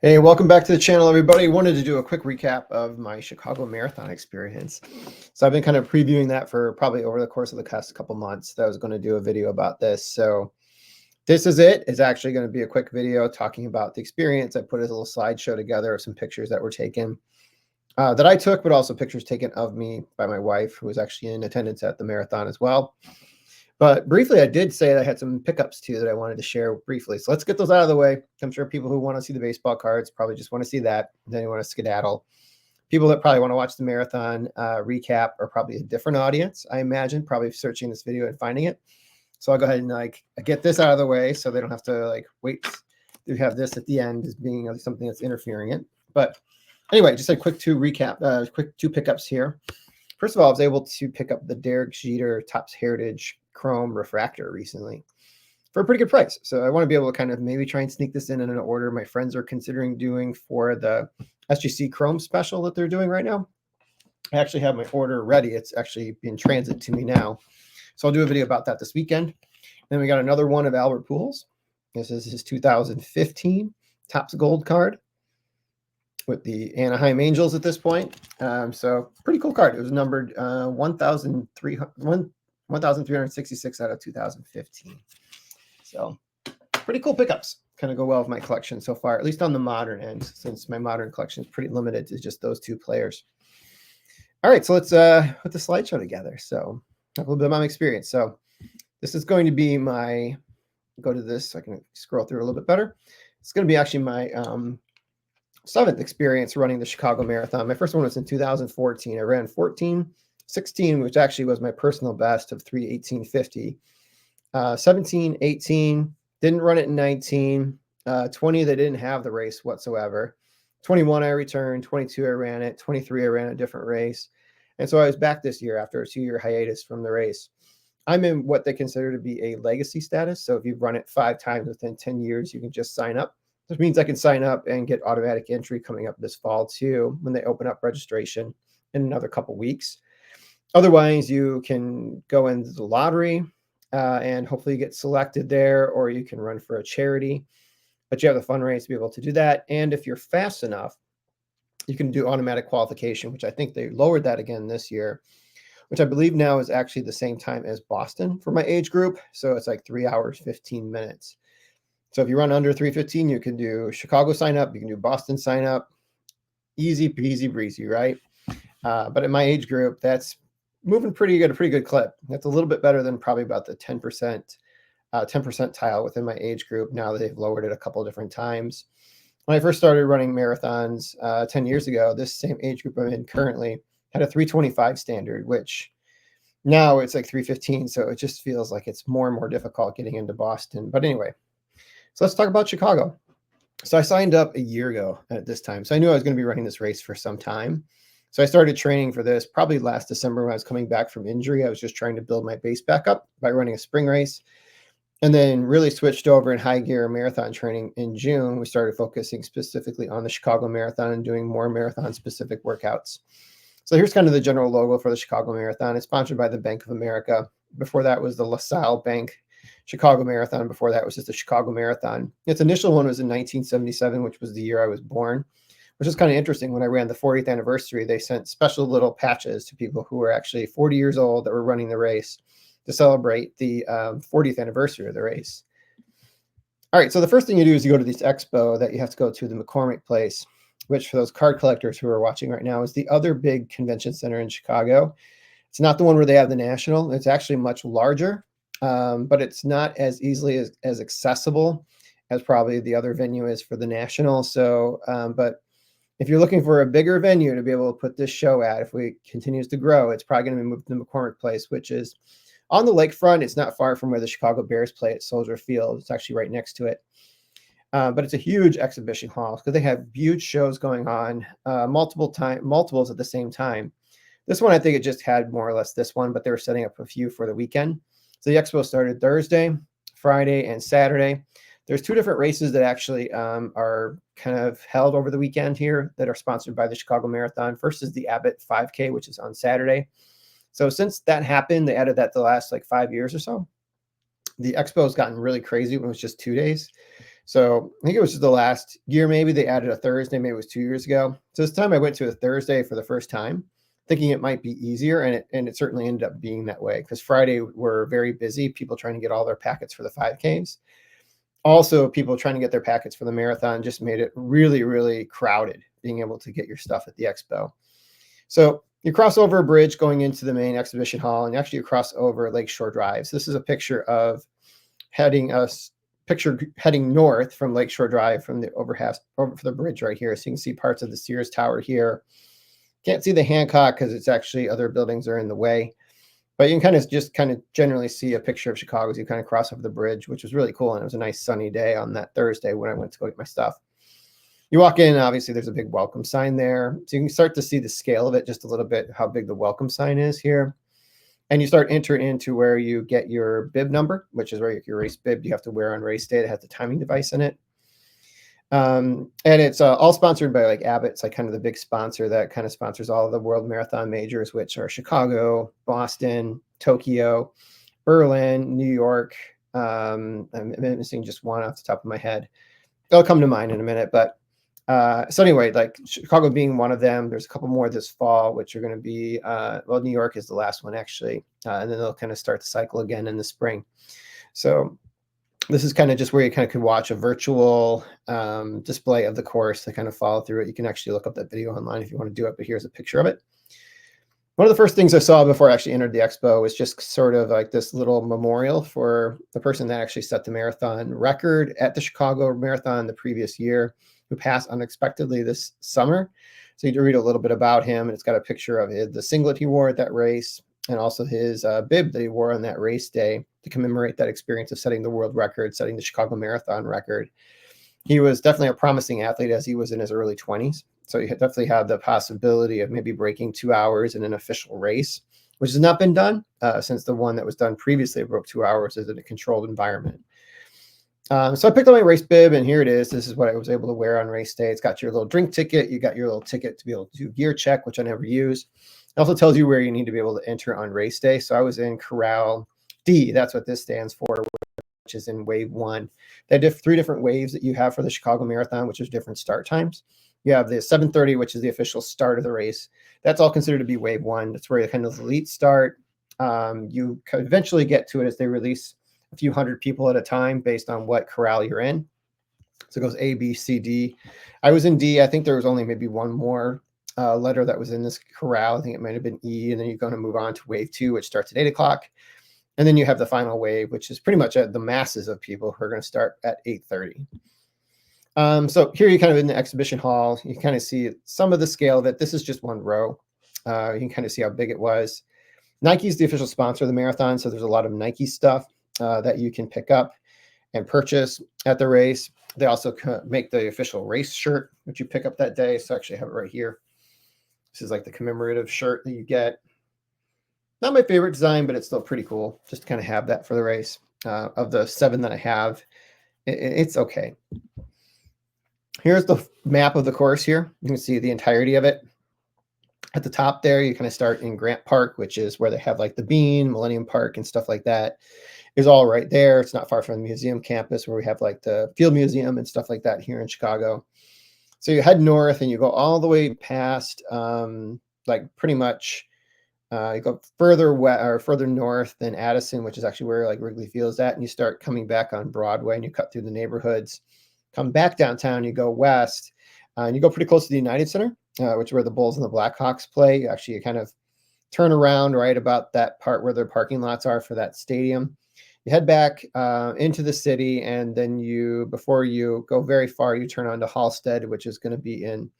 Hey, welcome back to the channel, everybody. Wanted to do a quick recap of my Chicago Marathon experience. So I've been kind of previewing that for probably over the course of the past couple months that I was going to do a video about this. So this is it. It's actually going to be a quick video talking about the experience. I put a little slideshow together of some pictures that were taken that I took, but also pictures taken of me by my wife, who was actually in attendance at the marathon as well. But briefly, I did say I had some pickups too that I wanted to share briefly. So let's get those out of the way. I'm sure people who want to see the baseball cards probably just want to see that. Then you want to skedaddle. People that probably want to watch the marathon recap are probably a different audience, I imagine, probably searching this video and finding it. So I'll go ahead and get this out of the way so they don't have to wait to have this at the end as being something that's interfering it. But anyway, just a quick two pickups here. First of all, I was able to pick up the Derek Jeter Topps Heritage Chrome Refractor recently for a pretty good price. So I want to be able to kind of maybe try and sneak this in an order my friends are considering doing for the SGC Chrome special that they're doing right now. I actually have my order ready. It's actually in transit to me now. So I'll do a video about that this weekend. Then we got another one of Albert Pujols. This is his 2015 Topps Gold card with the Anaheim Angels at this point. So pretty cool card. It was numbered 1,366 out of 2015. So pretty cool pickups. Kind of go well with my collection so far, at least on the modern end, since my modern collection is pretty limited to just those two players. All right, so let's put the slideshow together. So a little bit about my experience. So this is going to be my, go to this so I can scroll through a little bit better. It's going to be actually my seventh experience running the Chicago Marathon. My first one was in 2014. I ran 14:16, which actually was my personal best of 3:18:50. 17, 18, didn't run it in 19. 20, they didn't have the race whatsoever. 21, I returned. 22, I ran it. 23, I ran a different race. And so I was back this year after a 2-year hiatus from the race. I'm in what they consider to be a legacy status. So if you've run it 5 times within 10 years, you can just sign up. Which means I can sign up and get automatic entry coming up this fall too, when they open up registration in another couple weeks. Otherwise, you can go into the lottery and hopefully get selected there, or you can run for a charity. But you have the fundraise to be able to do that. And if you're fast enough, you can do automatic qualification, which I think they lowered that again this year, which I believe now is actually the same time as Boston for my age group. So it's like 3 hours, 15 minutes. So if you run under 3:15, you can do Chicago sign up, you can do Boston sign up, easy peasy breezy, right? But in my age group, that's moving pretty good clip. That's a little bit better than probably about the 10% tile within my age group. Now that they've lowered it a couple of different times. When I first started running marathons 10 years ago, this same age group I'm in currently had a 3:25 standard, which now it's like 3:15. So it just feels like it's more and more difficult getting into Boston. But anyway, so let's talk about Chicago. So I signed up a year ago at this time. So I knew I was going to be running this race for some time. So I started training for this probably last December when I was coming back from injury. I was just trying to build my base back up by running a spring race, and then really switched over in high gear marathon training in June. We started focusing specifically on the Chicago Marathon and doing more marathon specific workouts. So here's kind of the general logo for the Chicago Marathon. It's sponsored by the Bank of America. Before that was the LaSalle Bank Chicago Marathon. Before that was just the Chicago Marathon. Its initial one was in 1977, which was the year I was born, which is kind of interesting. When I ran the 40th anniversary, they sent special little patches to people who were actually 40 years old that were running the race to celebrate the 40th anniversary of the race. All right, so the first thing you do is you go to this expo that you have to go to, the McCormick Place, which for those card collectors who are watching right now is the other big convention center in Chicago. It's not the one where they have the National. It's actually much larger, but it's not as easily as accessible as probably the other venue is for the National. So, but if you're looking for a bigger venue to be able to put this show at, if we continues to grow, it's probably going to be moved to the McCormick Place, which is on the lakefront. It's not far from where the Chicago Bears play at Soldier Field. It's actually right next to it. But it's a huge exhibition hall because they have huge shows going on, multiples at the same time. This one, I think it just had more or less this one, but they were setting up a few for the weekend. So the expo started Thursday, Friday, and Saturday. There's 2 different races that actually are kind of held over the weekend here that are sponsored by the Chicago Marathon. First is the Abbott 5K, which is on Saturday. So since that happened, they added that the last 5 years or so. The expo has gotten really crazy when it was just 2 days. So I think it was just the last year, maybe they added a Thursday, maybe it was 2 years ago. So this time I went to a Thursday for the first time, thinking it might be easier, and it certainly ended up being that way because Friday were very busy, people trying to get all their packets for the 5Ks. Also, people trying to get their packets for the marathon just made it really, really crowded being able to get your stuff at the expo. So you cross over a bridge going into the main exhibition hall, and actually you cross over Lakeshore Drive. So this is a picture of heading north from Lakeshore Drive from the over the bridge right here. So you can see parts of the Sears Tower here. Can't see the Hancock because it's actually other buildings are in the way. But you can kind of generally see a picture of Chicago as you kind of cross over the bridge, which was really cool. And it was a nice sunny day on that Thursday when I went to go get my stuff. You walk in, obviously there's a big welcome sign there. So you can start to see the scale of it just a little bit, how big the welcome sign is here. And you start entering into where you get your bib number, which is where your race bib you have to wear on race day. It has the timing device in it. And it's all sponsored by like Abbott. It's like kind of the big sponsor that kind of sponsors all of the world marathon majors, which are Chicago, Boston, Tokyo, Berlin, New York. I'm missing just one off the top of my head. They'll come to mind in a minute. But so anyway, like Chicago being one of them, there's a couple more this fall, which are going to be, well, New York is the last one actually. And then they'll kind of start the cycle again in the spring. So this is kind of just where you kind of can watch a virtual display of the course to kind of follow through it. You can actually look up that video online if you want to do it, but here's a picture of it. One of the first things I saw before I actually entered the expo was just sort of like this little memorial for the person that actually set the marathon record at the Chicago Marathon the previous year, who passed unexpectedly this summer. So you read a little bit about him, and it's got a picture of the singlet he wore at that race, and also his bib that he wore on that race day to commemorate that experience of setting the world record, setting the Chicago Marathon record. He was definitely a promising athlete as he was in his early 20s. So he definitely had the possibility of maybe breaking 2 hours in an official race, which has not been done since the one that was done previously broke 2 hours in a controlled environment. So I picked up my race bib, and here it is. This is what I was able to wear on race day. It's got your little drink ticket. You got your little ticket to be able to do gear check, which I never use. It also tells you where you need to be able to enter on race day. So I was in Corral D. That's what this stands for, which is in wave 1. They have 3 different waves that you have for the Chicago Marathon, which is different start times. You have the 7:30, which is the official start of the race. That's all considered to be wave 1. That's where you kind of elite start. You eventually get to it as they release a few hundred people at a time based on what corral you're in. So it goes A, B, C, D. I was in D. I think there was only maybe one more letter that was in this corral. I think it might have been E. And then you're going to move on to wave 2, which starts at 8 o'clock. And then you have the final wave, which is pretty much the masses of people who are going to start at 8:30. So here you kind of in the exhibition hall, you kind of see some of the scale of it. This is just one row. You can kind of see how big it was. Nike is the official sponsor of the marathon, so there's a lot of Nike stuff that you can pick up and purchase at the race. They also make the official race shirt, which you pick up that day. So I actually have it right here. This is like the commemorative shirt that you get. Not my favorite design, but it's still pretty cool just to kind of have that for the race. Of the 7 that I have, it's okay. Here's the map of the course here. You can see the entirety of it. At the top there, you kind of start in Grant Park, which is where they have like the Bean, Millennium Park, and stuff like that. Is all right there. It's not far from the museum campus where we have like the Field Museum and stuff like that here in Chicago. So you head north and you go all the way past, like pretty much, you go further west or further north than Addison, which is actually where like Wrigley Field is at, and you start coming back on Broadway and you cut through the neighborhoods, come back downtown, you go west, and you go pretty close to the United Center, which is where the Bulls and the Blackhawks play. You actually kind of turn around right about that part where their parking lots are for that stadium. You head back into the city, and then before you go very far, you turn onto Halstead, which is going to be in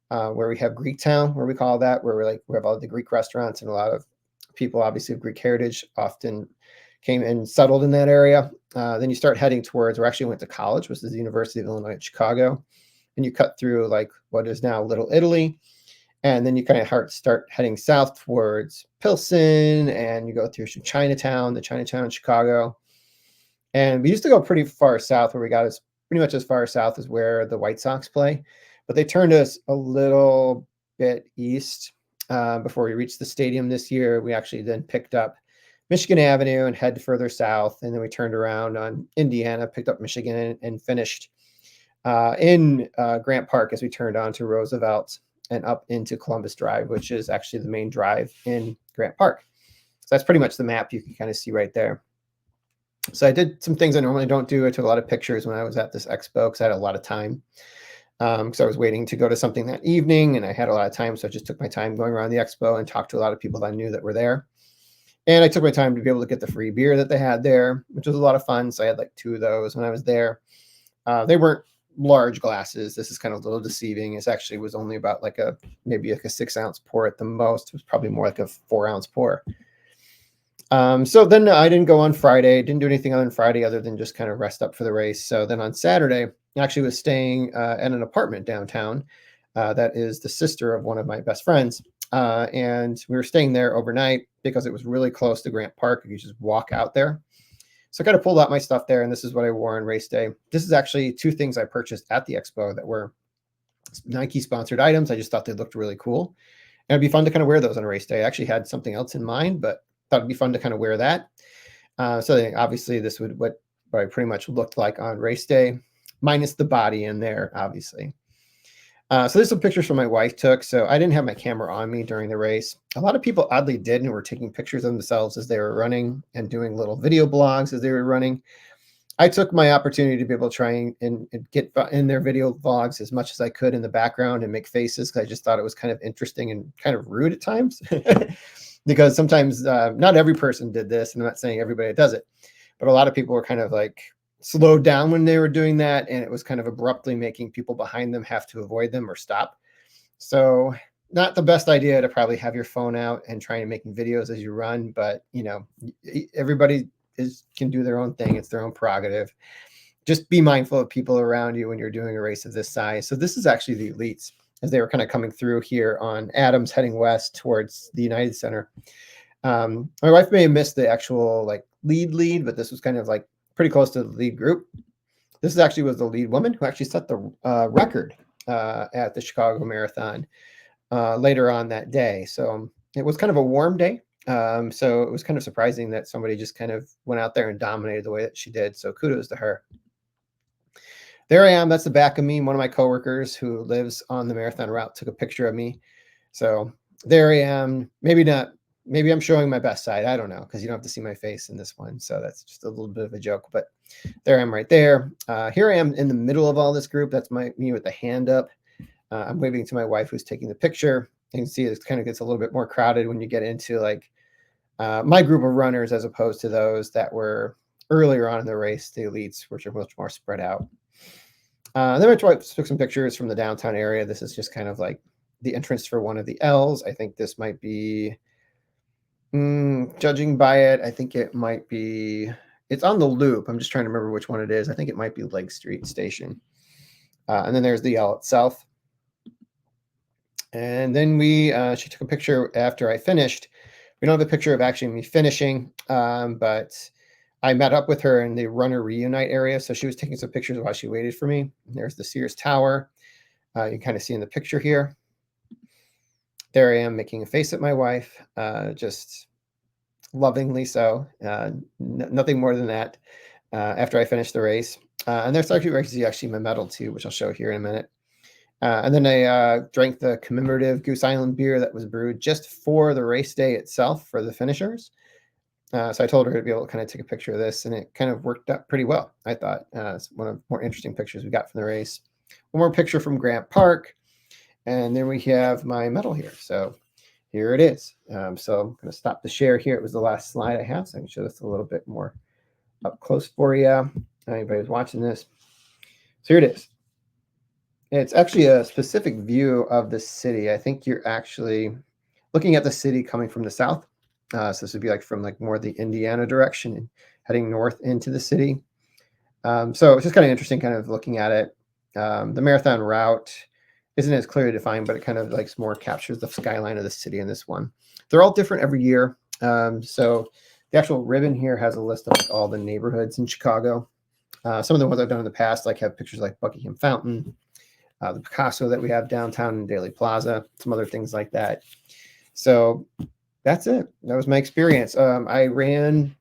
where we have Greektown, where we call that, where we have all the Greek restaurants, and a lot of people, obviously of Greek heritage, often came and settled in that area. Then you start heading towards where I actually went to college, which is the University of Illinois at Chicago, and you cut through like what is now Little Italy. And then you kind of start heading south towards Pilsen, and you go through Chinatown, the Chinatown, Chicago. And we used to go pretty far south, where we got pretty much as far south as where the White Sox play. But they turned us a little bit east before we reached the stadium this year. We actually then picked up Michigan Avenue and head further south. And then we turned around on Indiana, picked up Michigan, and finished in Grant Park as we turned on to Roosevelt and up into Columbus Drive, which is actually the main drive in Grant Park. So that's pretty much the map you can kind of see right there. So I did some things I normally don't do. I took a lot of pictures when I was at this expo because I had a lot of time. Because I was waiting to go to something that evening and I had a lot of time. So I just took my time going around the expo and talked to a lot of people that I knew that were there. And I took my time to be able to get the free beer that they had there, which was a lot of fun. So I had like 2 of those when I was there. They weren't large glasses. This is kind of a little deceiving. It actually was only about like maybe like a 6-ounce pour at the most. It was probably more like a 4-ounce pour. So then I didn't go on Friday, didn't do anything on Friday other than just kind of rest up for the race. So then on Saturday, I actually was staying at an apartment downtown. That is the sister of one of my best friends. And we were staying there overnight because it was really close to Grant Park. You just walk out there. So I kind of pulled out my stuff there, and this is what I wore on race day. This is actually 2 things I purchased at the expo that were Nike sponsored items. I just thought they looked really cool. And it'd be fun to kind of wear those on a race day. I actually had something else in mind, but thought it'd be fun to kind of wear that. So obviously this would what I pretty much looked like on race day, minus the body in there, obviously. So there's some pictures from my wife took. So I didn't have my camera on me during the race. A lot of people oddly did and were taking pictures of themselves as they were running and doing little video blogs as they were running. I took my opportunity to be able to try and get in their video vlogs as much as I could in the background and make faces because I just thought it was kind of interesting and kind of rude at times. Because sometimes not every person did this, and I'm not saying everybody does it, but a lot of people were kind of like slowed down when they were doing that, and it was kind of abruptly making people behind them have to avoid them or stop. So not the best idea to probably have your phone out and try and making videos as you run, but everybody can do their own thing. It's their own prerogative. Just be mindful of people around you when you're doing a race of this size. So this is actually the elites as they were kind of coming through here on Adams heading west towards the United Center. My wife may have missed the actual like lead, but this was kind of like pretty close to the lead group. This actually was the lead woman who actually set the record at the Chicago Marathon later on that day. So it was kind of a warm day. So it was kind of surprising that somebody just kind of went out there and dominated the way that she did. So kudos to her. There I am. That's the back of me. One of my coworkers who lives on the marathon route took a picture of me. So there I am. Maybe not. Maybe I'm showing my best side. I don't know because you don't have to see my face in this one. So that's just a little bit of a joke. But there I am right there. Here I am in the middle of all this group. That's me with the hand up. I'm waving to my wife who's taking the picture. You can see it kind of gets a little bit more crowded when you get into like my group of runners as opposed to those that were earlier on in the race, the elites, which are much more spread out. Then I took some pictures from the downtown area. This is just kind of like the entrance for one of the L's. I think this might be, judging by it, I think it might be, it's on the loop. I'm just trying to remember which one it is. I think it might be Lake Street Station. And then there's the L itself. And then she took a picture after I finished. We don't have a picture of actually me finishing, but I met up with her in the runner reunite area. So she was taking some pictures while she waited for me. There's the Sears Tower. You can kind of see in the picture here. There I am making a face at my wife, just lovingly so. Nothing more than that after I finished the race. And there's actually my medal too, which I'll show here in a minute. And then I drank the commemorative Goose Island beer that was brewed just for the race day itself for the finishers. So I told her to be able to kind of take a picture of this, and it kind of worked out pretty well. I thought it's one of the more interesting pictures we got from the race. One more picture from Grant Park, and then we have my medal here. So here it is. So I'm going to stop the share here. It was the last slide I have, so I can show this a little bit more up close for you. Anybody who's watching this. So here it is. It's actually a specific view of the city. I think you're actually looking at the city coming from the south. So this would be like from like more the Indiana direction and heading north into the city. So it's just kind of interesting kind of looking at it. The marathon route isn't as clearly defined, but it kind of like more captures the skyline of the city in this one. They're all different every year. So the actual ribbon here has a list of like all the neighborhoods in Chicago. Some of the ones I've done in the past like have pictures like Buckingham Fountain, the Picasso that we have downtown in Daly Plaza, some other things like that. So that's it. That was my experience. I ran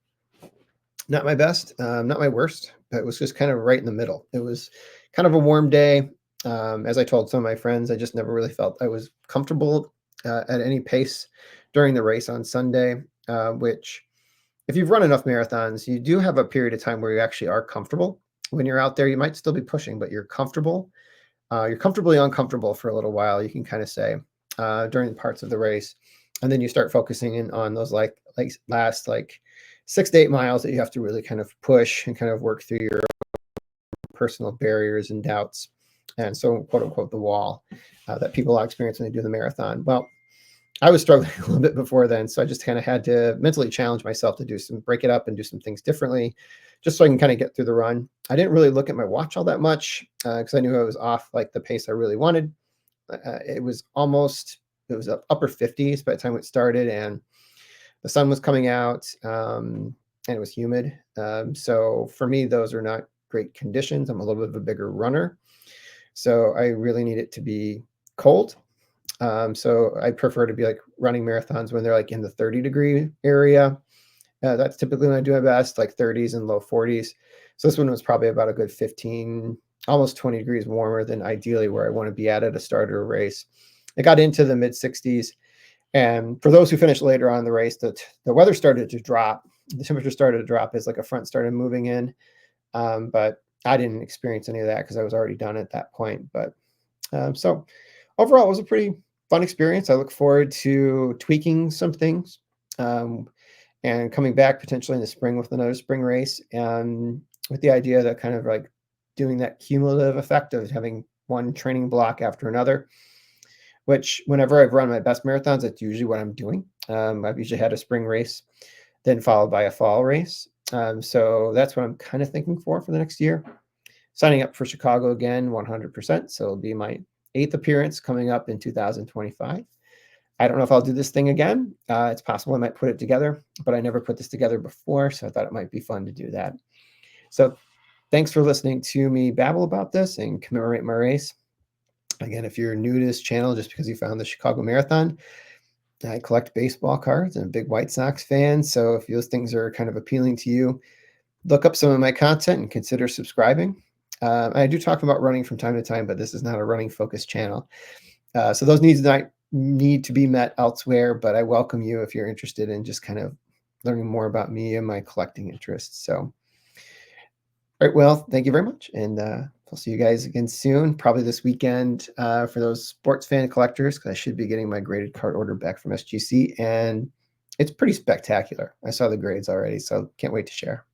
not my best, not my worst, but it was just kind of right in the middle. It was kind of a warm day. As I told some of my friends, I just never really felt I was comfortable at any pace during the race on Sunday, which if you've run enough marathons, you do have a period of time where you actually are comfortable. When you're out there, you might still be pushing, but you're comfortable. You're comfortably uncomfortable for a little while, you can kind of say, during parts of the race. And then you start focusing in on those like last like 6 to 8 miles that you have to really kind of push and kind of work through your personal barriers and doubts. And so, quote unquote, the wall that people experience when they do the marathon. Well, I was struggling a little bit before then, so I just kind of had to mentally challenge myself to break it up and do some things differently, just so I can kind of get through the run. I didn't really look at my watch all that much because I knew I was off like the pace I really wanted. It was upper 50s by the time it started, and the sun was coming out, and it was humid. So for me, those are not great conditions. I'm a little bit of a bigger runner, so I really need it to be cold. So I prefer to be like running marathons when they're like in the 30-degree area. That's typically when I do my best, like 30s and low 40s. So this one was probably about a good 15, almost 20 degrees warmer than ideally where I want to be at a start of a race. It got into the mid 60s. And for those who finished later on in the race, the weather started to drop. The temperature started to drop as like a front started moving in. But I didn't experience any of that because I was already done at that point. But so overall, it was a pretty fun experience. I look forward to tweaking some things and coming back potentially in the spring with another spring race, and with the idea that kind of like doing that cumulative effect of having one training block after another, which whenever I've run my best marathons, that's usually what I'm doing. I've usually had a spring race, then followed by a fall race. So that's what I'm kind of thinking for the next year. Signing up for Chicago again, 100%. So it'll be my 8th appearance coming up in 2025. I don't know if I'll do this thing again. It's possible I might put it together, but I never put this together before, so I thought it might be fun to do that. So thanks for listening to me babble about this and commemorate my race. Again, if you're new to this channel just because you found the Chicago Marathon, I collect baseball cards and a big White Sox fan. So if those things are kind of appealing to you, look up some of my content and consider subscribing. I do talk about running from time to time, but this is not a running focused channel. So those needs might need to be met elsewhere, but I welcome you if you're interested in just kind of learning more about me and my collecting interests. So, all right, well, thank you very much. And I'll see you guys again soon, probably this weekend for those sports fan collectors, because I should be getting my graded card order back from SGC. And it's pretty spectacular. I saw the grades already, so can't wait to share.